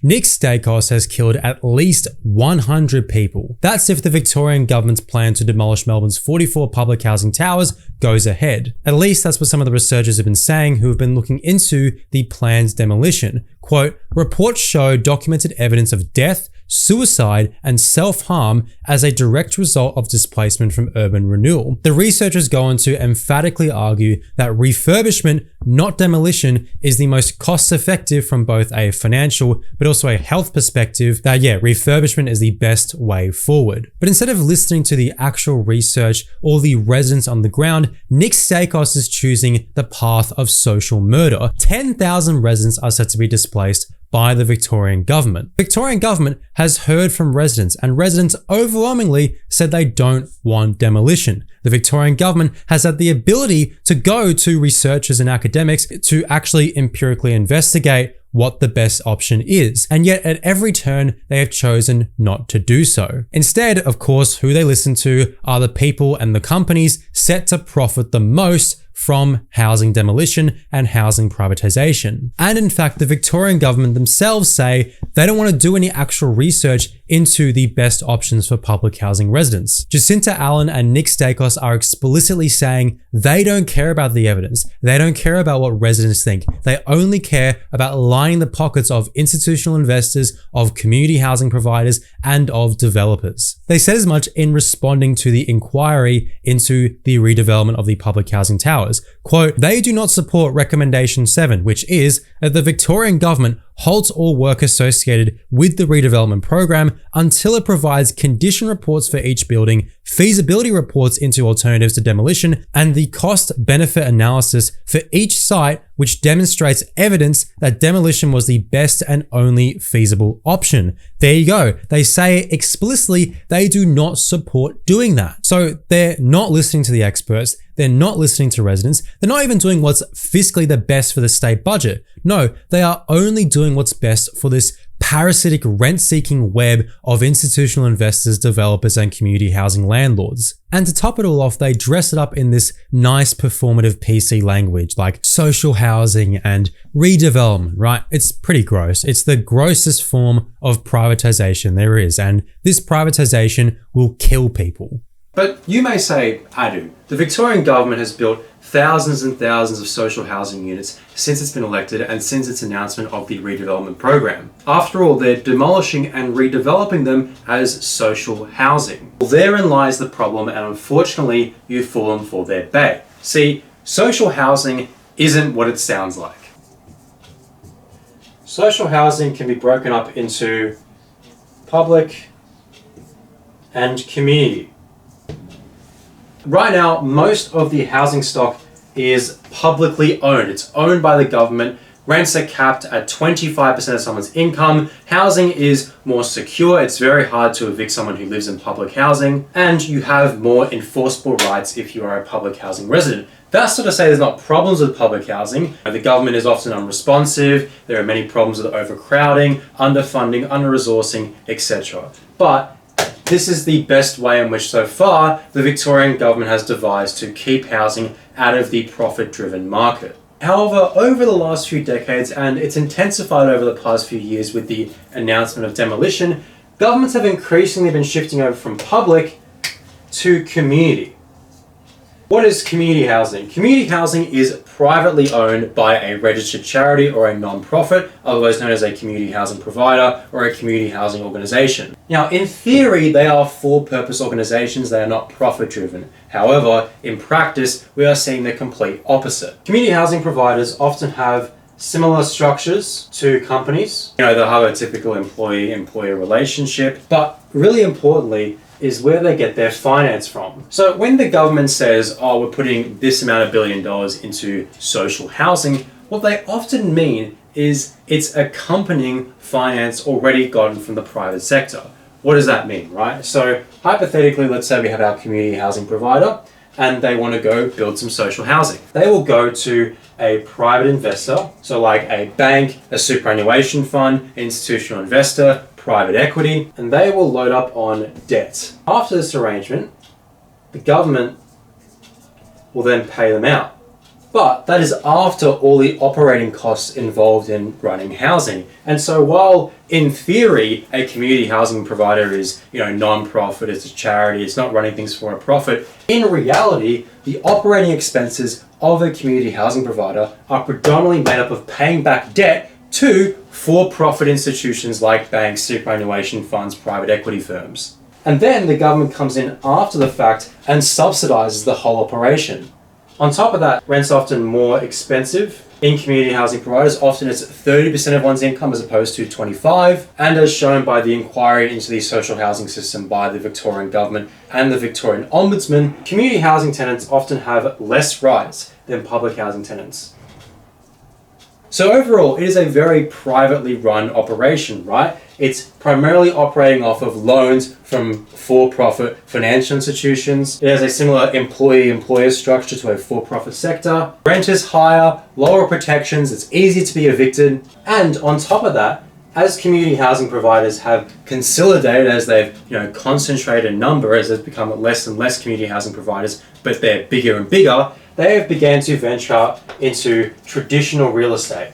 Nick Staikos has killed at least 100 people. That's if the Victorian government's plan to demolish Melbourne's 44 public housing towers goes ahead. At least that's what some of the researchers have been saying who have been looking into the plan's demolition. Quote, reports show documented evidence of death, suicide, and self-harm as a direct result of displacement from urban renewal. The researchers go on to emphatically argue that refurbishment, not demolition, is the most cost-effective from both a financial but also a health perspective, that refurbishment is the best way forward. But instead of listening to the actual research or the residents on the ground, Nick Staikos is choosing the path of social murder. 10,000 residents are said to be displaced by the Victorian government. Victorian government has heard from residents, and residents overwhelmingly said they don't want demolition. The Victorian government has had the ability to go to researchers and academics to actually empirically investigate what the best option is. And yet at every turn, they have chosen not to do so. Instead, of course, who they listen to are the people and the companies set to profit the most from housing demolition and housing privatization. And in fact, the Victorian government themselves say they don't want to do any actual research into the best options for public housing residents. Jacinta Allen and Nick Staikos are explicitly saying they don't care about the evidence. They don't care about what residents think. They only care about lining the pockets of institutional investors, of community housing providers, and of developers. They said as much in responding to the inquiry into the redevelopment of the public housing towers. Quote, they do not support recommendation 7, which is that the Victorian government halts all work associated with the redevelopment program until it provides condition reports for each building, feasibility reports into alternatives to demolition, and the cost-benefit analysis for each site, which demonstrates evidence that demolition was the best and only feasible option. There you go. They say explicitly they do not support doing that. So they're not listening to the experts. They're not listening to residents. They're not even doing what's fiscally the best for the state budget. No, they are only doing what's best for this parasitic rent-seeking web of institutional investors, developers, and community housing landlords. And to top it all off, they dress it up in this nice performative PC language like social housing and redevelopment, right? It's pretty gross. It's the grossest form of privatization there is, and this privatization will kill people. But you may say, Adu, the Victorian government has built thousands and thousands of social housing units since it's been elected and since its announcement of the redevelopment program. After all, they're demolishing and redeveloping them as social housing. Well, therein lies the problem, and unfortunately, you've fallen for their bait. See, social housing isn't what it sounds like. Social housing can be broken up into public and community. Right now, most of the housing stock is publicly owned. It's owned by the government. Rents are capped at 25% of someone's income. Housing is more secure. It's very hard to evict someone who lives in public housing. And you have more enforceable rights if you are a public housing resident. That's not to say there's not problems with public housing. The government is often unresponsive. There are many problems with overcrowding, underfunding, under-resourcing, etc. But this is the best way in which so far the Victorian government has devised to keep housing out of the profit-driven market. However, over the last few decades, and it's intensified over the past few years with the announcement of demolition, governments have increasingly been shifting over from public to community. What is community housing? Community housing is privately owned by a registered charity or a non-profit, otherwise known as a community housing provider or a community housing organization. Now, in theory, they are for-purpose organizations. They are not profit-driven. However, in practice, we are seeing the complete opposite. Community housing providers often have similar structures to companies. They'll have a typical employee-employer relationship, but really importantly, is where they get their finance from. So when the government says, oh, we're putting this amount of $1 billion into social housing, what they often mean is it's accompanying finance already gotten from the private sector. What does that mean, right? So hypothetically, let's say we have our community housing provider and they want to go build some social housing. They will go to a private investor, so like a bank, a superannuation fund, institutional investor, private equity, and they will load up on debt. After this arrangement, the government will then pay them out. But that is after all the operating costs involved in running housing. And so while in theory a community housing provider is, non-profit, it's a charity, it's not running things for a profit, in reality the operating expenses of a community housing provider are predominantly made up of paying back debt to for-profit institutions like banks, superannuation funds, private equity firms. And then the government comes in after the fact and subsidizes the whole operation. On top of that, rent's often more expensive in community housing providers. Often it's 30% of one's income as opposed to 25%. And as shown by the inquiry into the social housing system by the Victorian government and the Victorian Ombudsman, community housing tenants often have less rights than public housing tenants. So overall, it is a very privately run operation, right? It's primarily operating off of loans from for-profit financial institutions. It has a similar employee-employer structure to a for-profit sector. Rent is higher, lower protections, it's easy to be evicted. And on top of that, as community housing providers have consolidated, as they've concentrated in number, as there's become less and less community housing providers, but they're bigger and bigger, they have began to venture out into traditional real estate.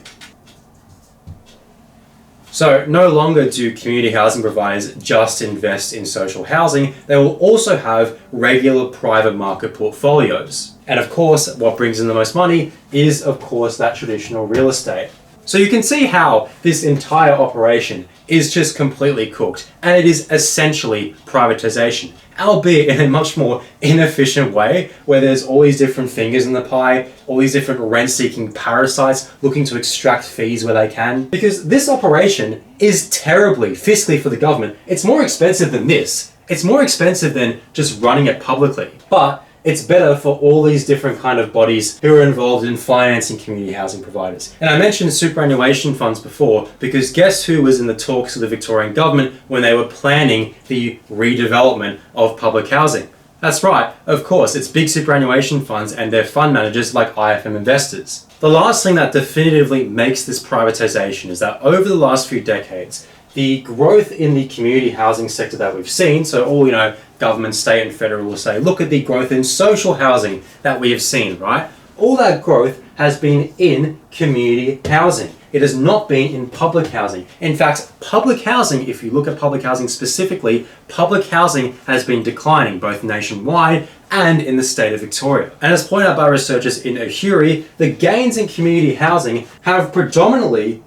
So no longer do community housing providers just invest in social housing, they will also have regular private market portfolios. And of course, what brings in the most money is, of course, that traditional real estate. So you can see how this entire operation is just completely cooked, and it is essentially privatization, albeit in a much more inefficient way, where there's all these different fingers in the pie, all these different rent-seeking parasites looking to extract fees where they can. Because this operation is terribly fiscally for the government. It's more expensive than this. It's more expensive than just running it publicly. But it's better for all these different kind of bodies who are involved in financing community housing providers. And I mentioned superannuation funds before because guess who was in the talks of the Victorian government when they were planning the redevelopment of public housing? That's right, of course, it's big superannuation funds and their fund managers like IFM investors. The last thing that definitively makes this privatization is that over the last few decades, the growth in the community housing sector that we've seen, so all, government, state and federal will say, look at the growth in social housing that we have seen, right? All that growth has been in community housing. It has not been in public housing. In fact, public housing, if you look at public housing specifically, public housing has been declining both nationwide and in the state of Victoria. And as pointed out by researchers in Ahuri, the gains in community housing have predominantly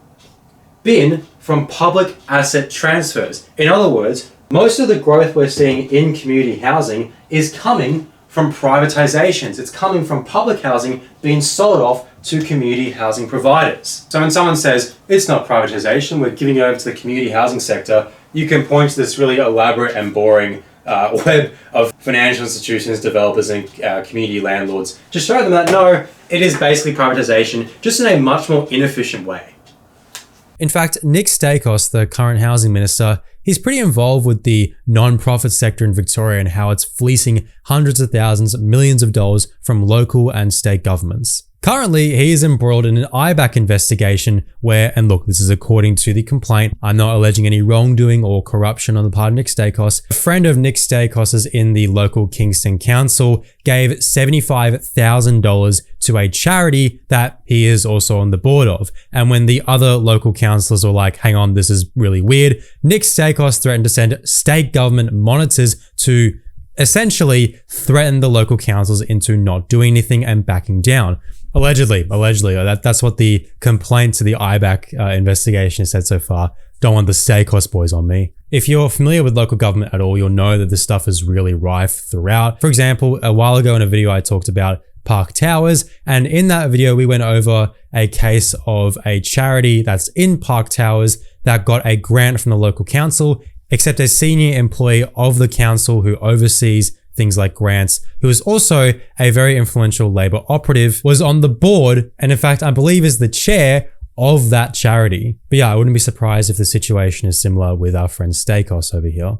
been from public asset transfers. In other words, most of the growth we're seeing in community housing is coming from privatizations. It's coming from public housing being sold off to community housing providers. So when someone says, it's not privatization, we're giving it over to the community housing sector, you can point to this really elaborate and boring web of financial institutions, developers, and community landlords to show them that no, it is basically privatization, just in a much more inefficient way. In fact, Nick Staikos, the current housing minister, he's pretty involved with the non-profit sector in Victoria and how it's fleecing hundreds of thousands, millions of dollars from local and state governments. Currently, he is embroiled in an IBAC investigation where, and look, this is according to the complaint, I'm not alleging any wrongdoing or corruption on the part of Nick Staikos. A friend of Nick Staikos's in the local Kingston Council gave $75,000 to a charity that he is also on the board of. And when the other local councillors were like, hang on, this is really weird, Nick Staikos threatened to send state government monitors to essentially threaten the local councils into not doing anything and backing down. Allegedly, that's what the complaint to the IBAC investigation has said so far. Don't want the Staikos boys on me. If you're familiar with local government at all, you'll know that this stuff is really rife throughout. For example, a while ago in a video I talked about Park Towers, and in that video we went over a case of a charity that's in Park Towers that got a grant from the local council, except a senior employee of the council who oversees things like grants, who is also a very influential Labor operative, was on the board and in fact I believe is the chair of that charity. But yeah, I wouldn't be surprised if the situation is similar with our friend Staikos over here.